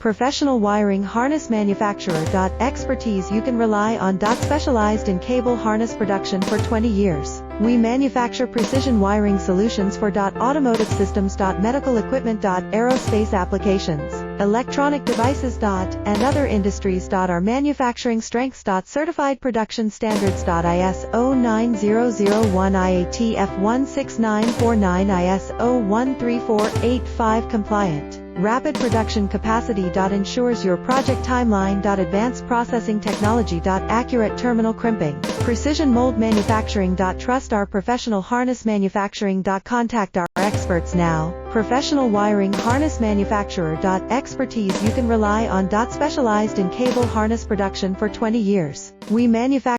Professional wiring harness manufacturer. Expertise you can rely on. Specialized in cable harness production for 20 years. We manufacture precision wiring solutions for automotive systems, medical equipment, aerospace applications, electronic devices, and other industries. Our manufacturing strengths. Certified production standards. ISO 9001 IATF 16949 ISO 13485 compliant. Rapid production capacity. Ensures your project timeline. Advanced processing technology. Accurate terminal crimping. Precision mold manufacturing. Trust our professional harness manufacturing. Contact our experts now. Professional wiring harness manufacturer. Expertise you can rely on. Specialized in cable harness production for 20 years. We manufacture